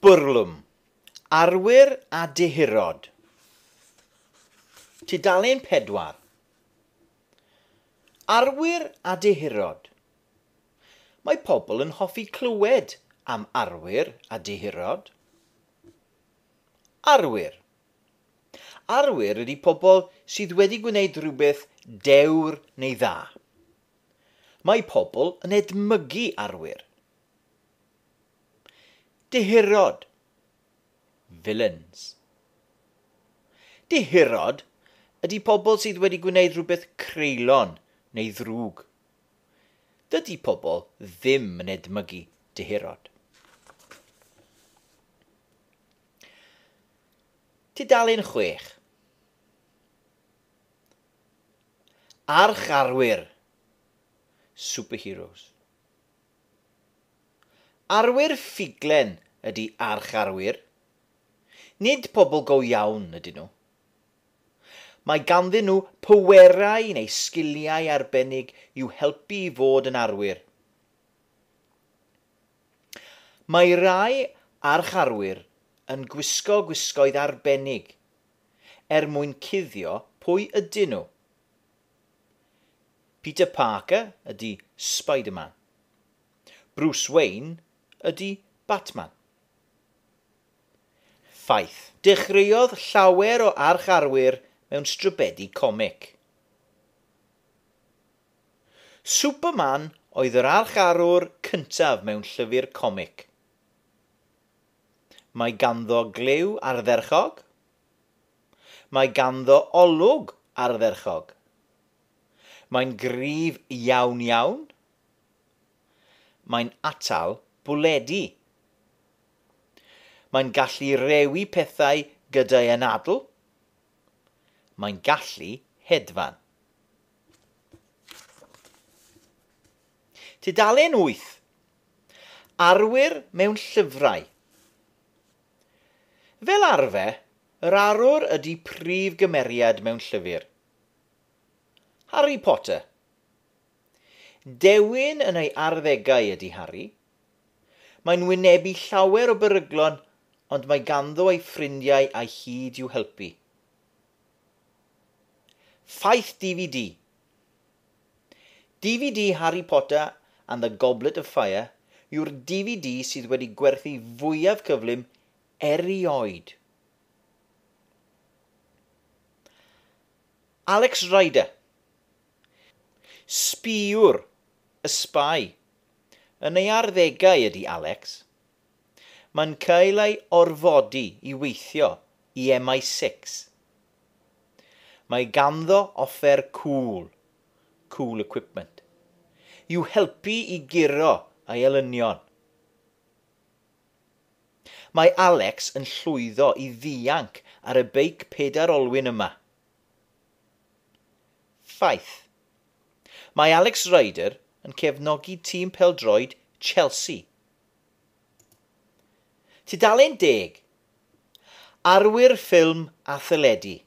Bwrlwm, Arwyr a Dihirod. Tudalen 4. Arwyr a Dihirod. Mae pobl yn hoffi clywed am Arwyr a Dihirod. Arwyr. Arwyr ydy pobl sydd wedi gwneud rhywbeth dewr neu dda. Mae pobl yn edmygu arwyr. Dihirod. Villains. Dihirod ydy pobl sydd wedi gwneud rhywbeth creulon neu ddrwg. Dydy pobl ddim yn edmygu Dihirod. Tudalen 6. Arwyr. Superheroes. Arwyr ffuglen ydy arwyr. Nid pobl go iawn ydyn nhw. Mae ganddyn nhw pwerau neu sgiliau arbennig i'w helpu i fod yn arwyr. Mae rai arwyr yn gwisgo gwisgoedd arbennig mwyn cuddio pwy ydyn nhw. Peter Parker ydy Spider-Man. Bruce Wayne ydy Batman. Ffaith. Dechreuodd llawer o arwyr mewn strybedi comic. Superman oedd yr arwr cyntaf mewn llyfr comic. Mae ganddo glew ardderchog. Mae ganddo olwg ardderchog. Mae'n gryf iawn iawn. Mae'n atal bwledi. Mae'n gallu rewi pethau gyda'i anadl. Mae'n gallu hedfan. Tudalen 8. Arwyr mewn llyfrau. Fel arfer, yr arwr ydy prif gymeriad mewn llyfr. Harry Potter. Dewin yn ei arddegau ydy Harry. Mae'n wynebu llawer o beryglon, ond mae ganddo ei ffrindiau a'i hyd i'w helpu. Ffaith DVD. DVD Harry Potter and the Goblet of Fire yw'r DVD sydd wedi gwerthu fwyaf cyflym erioed. Alex Rider. Sbiwr, y sbai. Yn ei arddegau ydy Alex. Mae'n cael ei orfodi i weithio i MI6. Mae ganddo offer cool equipment, i'w helpu i guro ei elynion. Mae Alex yn llwyddo i ddianc ar y beic 4 olwyn yma. Ffaith. Mae Alex Rider yn cefnogi tîm pêl-droed Chelsea. Tudalen 10. Arwyr ffilm a theledu.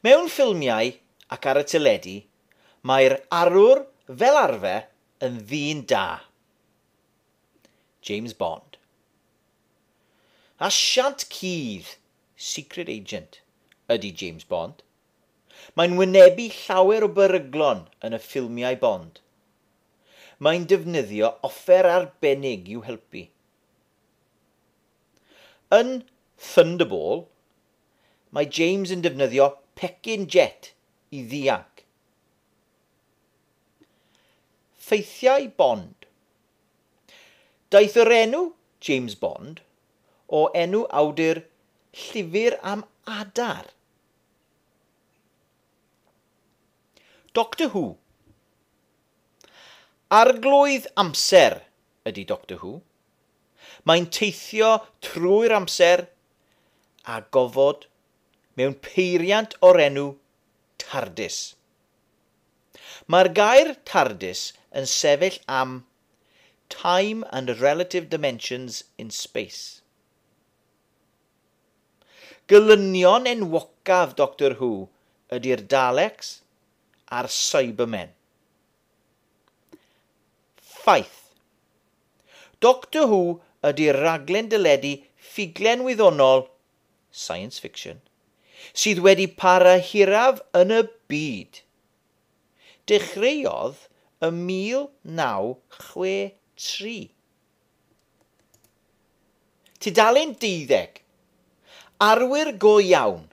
Mewn ffilmiau ac ar y teledu, mae'r arwr fel arfer yn ddyn da. James Bond. Asiant cudd, secret agent, ydy James Bond. Mae'n wynebu llawer o beryglon yn y ffilmiau Bond. Mae'n defnyddio offer arbennig i'w helpu. Yn Thunderball, mae James yn defnyddio pecyn jet i ddianc. Ffeithiau Bond. Daeth yr enw James Bond o enw awdur llyfr am adar. Doctor Who. Arglwydd amser ydy Doctor Who. Mae'n teithio trwy'r amser a gofod mewn peiriant o'r enw TARDIS. Mae'r gair TARDIS yn sefyll am Time and Relative Dimensions in Space. Gelynion enwocaf Doctor Who ydy'r Daleks a'r Cybermen. Ffaith. Doctor Who ydy'r raglen dyledu ffuglen wyddonol, science fiction, sydd wedi para hiraf yn y byd. Dechreuodd y 1963. Tudalen 12. Arwyr go iawn.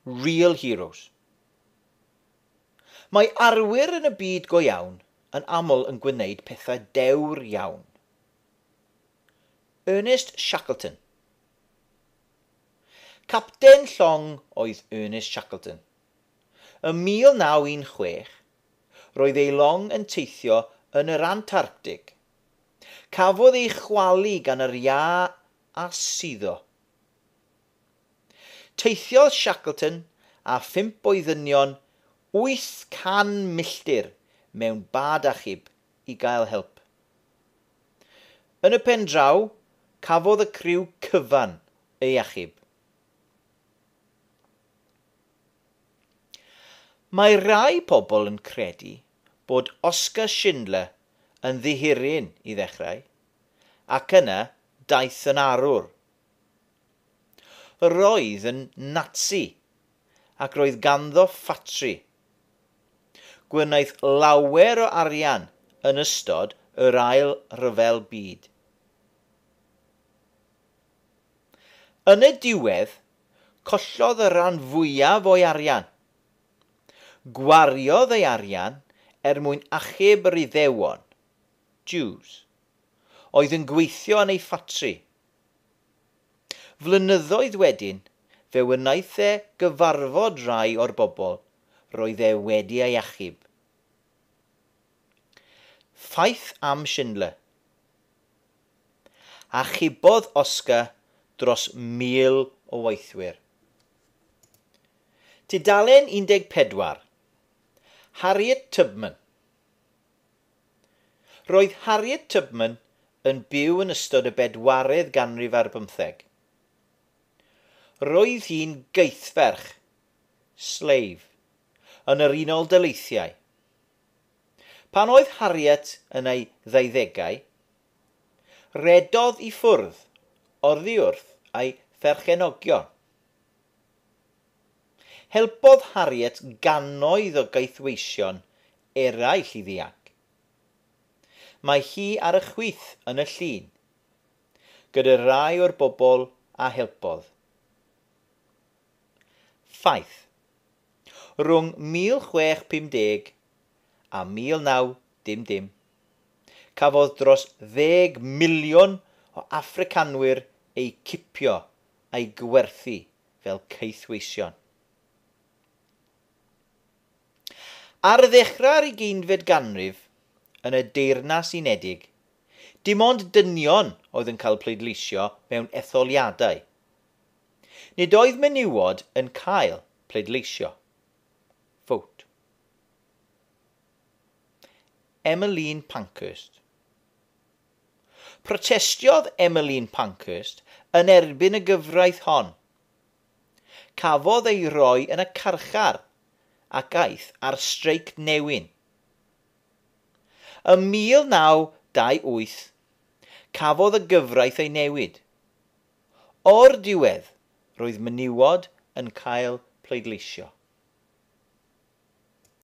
Real heroes. Mae arwyr yn y byd go iawn yn aml yn gwneud pethau dewr iawn. Ernest Shackleton. Capten llong oedd Ernest Shackleton. Ym 1916, roedd ei long yn teithio yn yr Antarctic. Cafodd ei chwalu gan yr iâ a suddo. Teithiodd Shackleton a 5 o'i ddynion 800 milltir mewn bad achub i gael help. Yn y pen draw, cafodd y criw cyfan ei achub. Mae rai pobl yn credu bod Oscar Schindler yn ddihiryn i ddechrau, ac yna daeth yn arwr. Roedd yn Nazi, ac roedd ganddo ffatri. Gwnaeth lawer o arian yn ystod yr ail ryfel byd. Yn y diwedd, collodd y rhan fwyaf o'i arian. Gwariodd ei arian mwyn achub yr Iddewon, Jews, oedd yn gweithio yn ei ffatri. Flynyddoedd wedyn, fe wnaeth e gyfarfod rai o'r bobl roedd e wedi ei achub. Ffaith am Schindler. Achubodd Oscar dros 1000 o weithwyr. Tudalen 14. Harriet Tubman. Roedd Harriet Tubman yn byw yn ystod y 4edd ganrif ar 15. Roedd hi'n geithferch, slave, yn yr Unol Daleithiau. Pan oedd Harriet yn ei 20au, redodd i ffwrdd oddi wrth ei pherchenogion. Helpodd Harriet gannoedd o geithweision eraill i ddianc. Mae hi ar y chwith yn y llun, gyda rai o'r bobl a helpodd. Ffaith. Rhwng 1650 a 1910, cafodd dros 10 miliwn o Affricanwyr eu cipio a'i gwerthu fel ceithweision. Ar ddechrau'r 20fed ganrif, yn y Deyrnas Unedig, dim ond dynion oedd yn cael pleidleisio mewn etholiadau. Nid oedd menywod yn cael pleidleisio. Vote. Emmeline Pankhurst. Protestiodd Emmeline Pankhurst yn erbyn y gyfraith hon. Cafodd ei roi yn y carchar ac aeth ar streic newyn. Ym 1928, cafodd y gyfraith ei newid. O'r diwedd, roedd menywod yn cael pleidleisio.